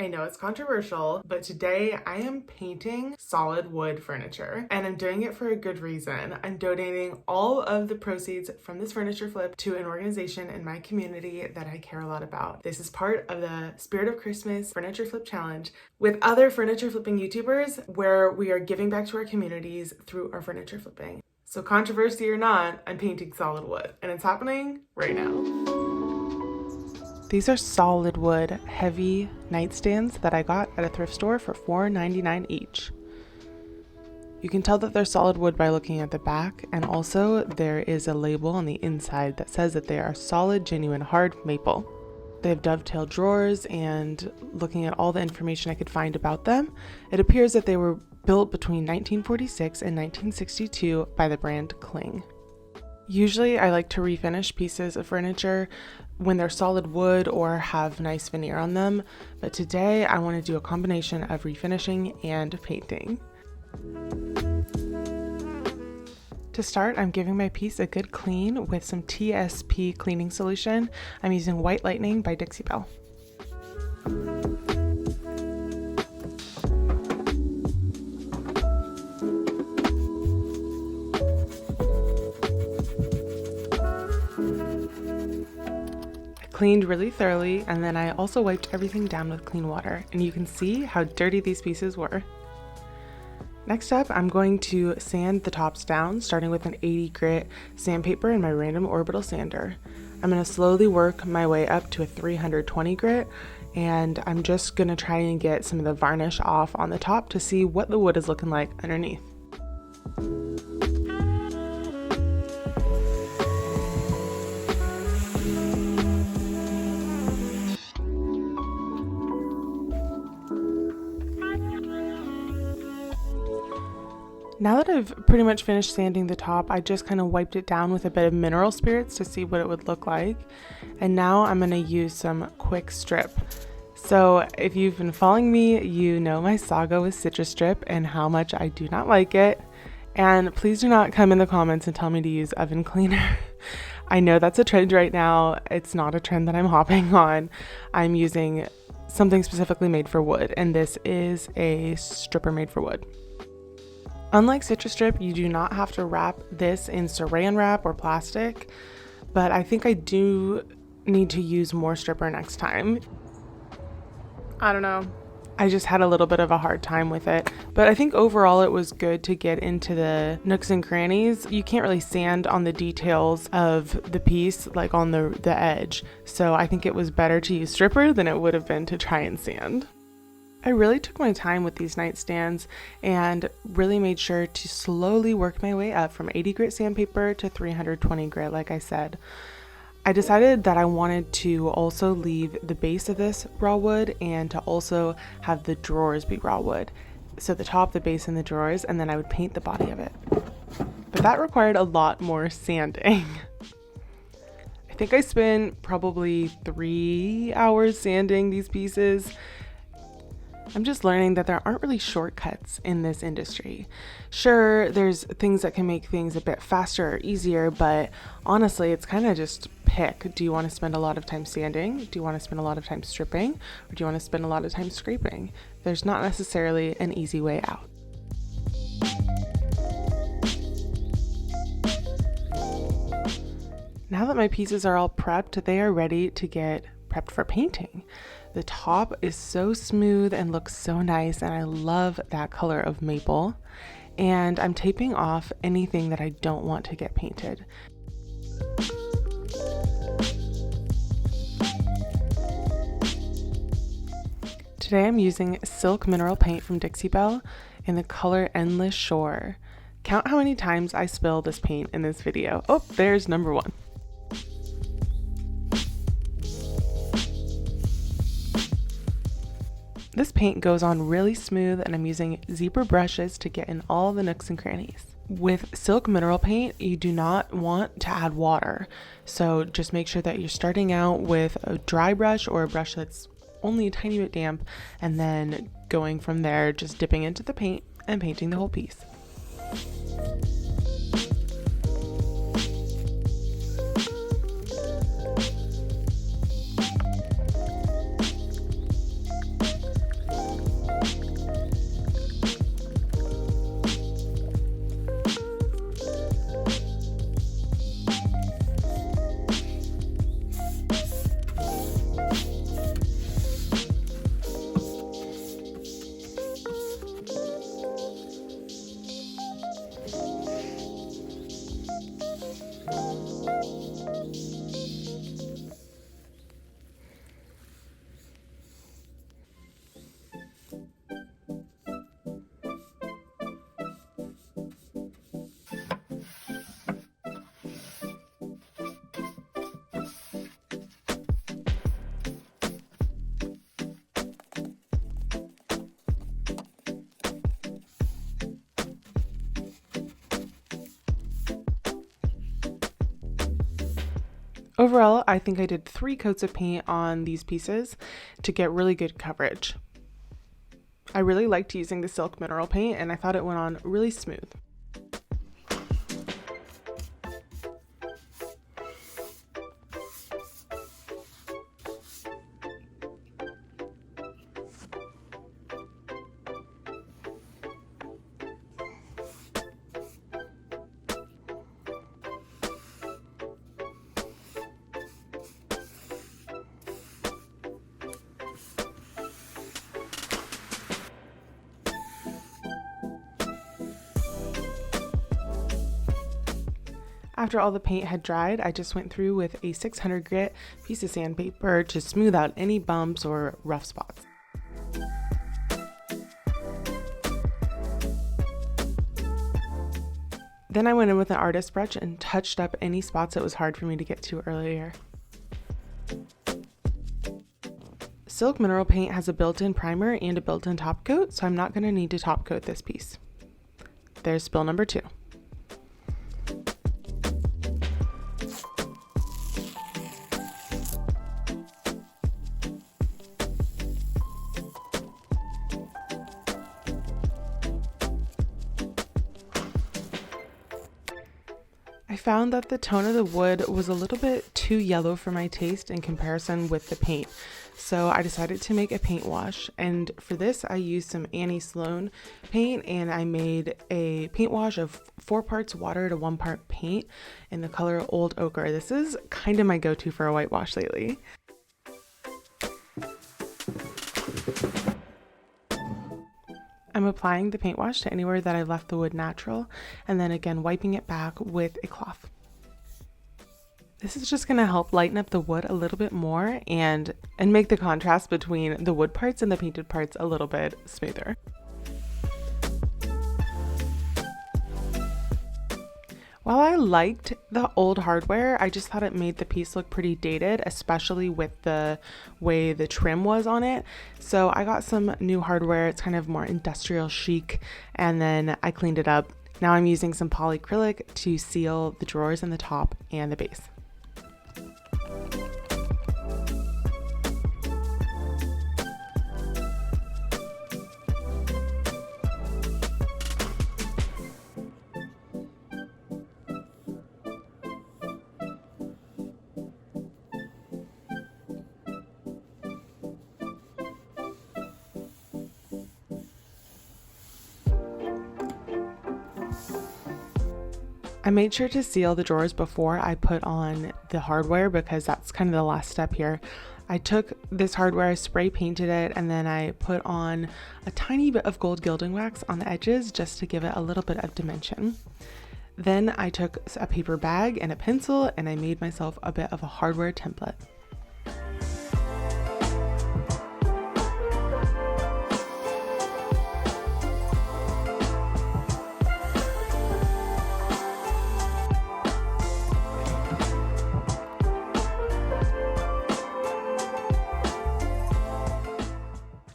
I know it's controversial, but today I am painting solid wood furniture, and I'm doing it for a good reason. I'm donating all of the proceeds from this furniture flip to an organization in my community that I care a lot about. This is part of the Spirit of Christmas Furniture Flip Challenge with other furniture flipping YouTubers, where we are giving back to our communities through our furniture flipping. So controversy or not, I'm painting solid wood, and it's happening right now. These are solid wood heavy nightstands that I got at a thrift store for $4.99 each. You can tell that they're solid wood by looking at the back, and also there is a label on the inside that says that they are solid, genuine, hard maple. They have dovetail drawers, and looking at all the information I could find about them, it appears that they were built between 1946 and 1962 by the brand Kling. Usually I like to refinish pieces of furniture when they're solid wood or have nice veneer on them, but today I want to do a combination of refinishing and painting. To start, I'm giving my piece a good clean with some TSP cleaning solution. I'm using White Lightning by Dixie Belle. Cleaned really thoroughly, and then I also wiped everything down with clean water, and you can see how dirty these pieces were. Next up, I'm going to sand the tops down, starting with an 80 grit sandpaper and my random orbital sander. I'm going to slowly work my way up to a 320 grit, and I'm just going to try and get some of the varnish off on the top to see what the wood is looking like underneath. Now that I've pretty much finished sanding the top, I just kind of wiped it down with a bit of mineral spirits to see what it would look like. And now I'm going to use some quick strip. So if you've been following me, you know my saga with citrus strip and how much I do not like it. And please do not come in the comments and tell me to use oven cleaner. I know that's a trend right now. It's not a trend that I'm hopping on. I'm using something specifically made for wood, and this is a stripper made for wood. Unlike citrus strip, you do not have to wrap this in saran wrap or plastic, but I think I do need to use more stripper next time. I don't know. I just had a little bit of a hard time with it, but I think overall it was good to get into the nooks and crannies. You can't really sand on the details of the piece, like on the edge, so I think it was better to use stripper than it would have been to try and sand. I really took my time with these nightstands and really made sure to slowly work my way up from 80 grit sandpaper to 320 grit, like I said. I decided that I wanted to also leave the base of this raw wood and to also have the drawers be raw wood. So the top, the base, and the drawers, and then I would paint the body of it. But that required a lot more sanding. I think I spent probably 3 hours sanding these pieces. I'm just learning that there aren't really shortcuts in this industry. Sure, there's things that can make things a bit faster or easier, but honestly, it's kind of just pick. Do you want to spend a lot of time sanding? Do you want to spend a lot of time stripping? Or do you want to spend a lot of time scraping? There's not necessarily an easy way out. Now that my pieces are all prepped, they are ready to get prepped for painting. The top is so smooth and looks so nice, and I love that color of maple. And I'm taping off anything that I don't want to get painted. Today I'm using silk mineral paint from Dixie Belle in the color Endless Shore. Count how many times I spill this paint in this video. Oh, there's number 1. This paint goes on really smooth, and I'm using zebra brushes to get in all the nooks and crannies. With silk mineral paint, you do not want to add water, so just make sure that you're starting out with a dry brush or a brush that's only a tiny bit damp, and then going from there, just dipping into the paint and painting the whole piece. Overall, I think I did 3 coats of paint on these pieces to get really good coverage. I really liked using the silk mineral paint and I thought it went on really smooth. After all the paint had dried, I just went through with a 600 grit piece of sandpaper to smooth out any bumps or rough spots. Then I went in with an artist brush and touched up any spots it was hard for me to get to earlier. Silk mineral paint has a built-in primer and a built-in top coat, so I'm not going to need to top coat this piece. There's spill number 2. I found that the tone of the wood was a little bit too yellow for my taste in comparison with the paint. So I decided to make a paint wash, and for this I used some Annie Sloan paint, and I made a paint wash of 4 parts water to 1 part paint in the color Old Ochre. This is kind of my go-to for a whitewash lately. I'm applying the paint wash to anywhere that I left the wood natural, and then again wiping it back with a cloth. This is just going to help lighten up the wood a little bit more and make the contrast between the wood parts and the painted parts a little bit smoother. While I liked the old hardware, I just thought it made the piece look pretty dated, especially with the way the trim was on it. So I got some new hardware. It's kind of more industrial chic, and then I cleaned it up. Now I'm using some polyacrylic to seal the drawers in the top and the base. I made sure to seal the drawers before I put on the hardware because that's kind of the last step here. I took this hardware, spray painted it, and then I put on a tiny bit of gold gilding wax on the edges just to give it a little bit of dimension. Then I took a paper bag and a pencil and I made myself a bit of a hardware template.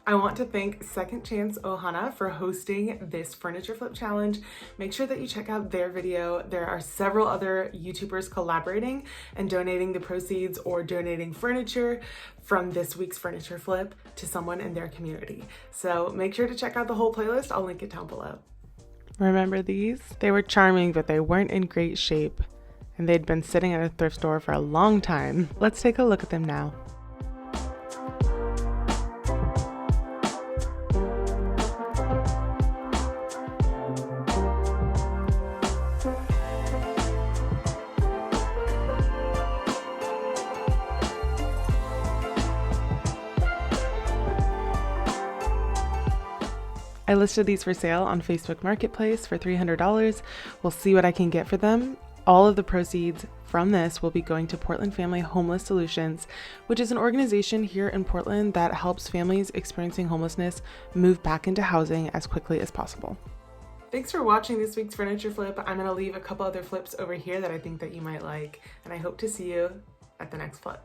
I want to thank Second Chance Ohana for hosting this furniture flip challenge. Make sure that you check out their video. There are several other YouTubers collaborating and donating the proceeds or donating furniture from this week's furniture flip to someone in their community. So make sure to check out the whole playlist. I'll link it down below. Remember these? They were charming, but they weren't in great shape, and they'd been sitting at a thrift store for a long time. Let's take a look at them now. I listed these for sale on Facebook Marketplace for $300. We'll see what I can get for them. All of the proceeds from this will be going to Portland Family Homeless Solutions, which is an organization here in Portland that helps families experiencing homelessness move back into housing as quickly as possible. Thanks for watching this week's furniture flip. I'm going to leave a couple other flips over here that I think that you might like, and I hope to see you at the next flip.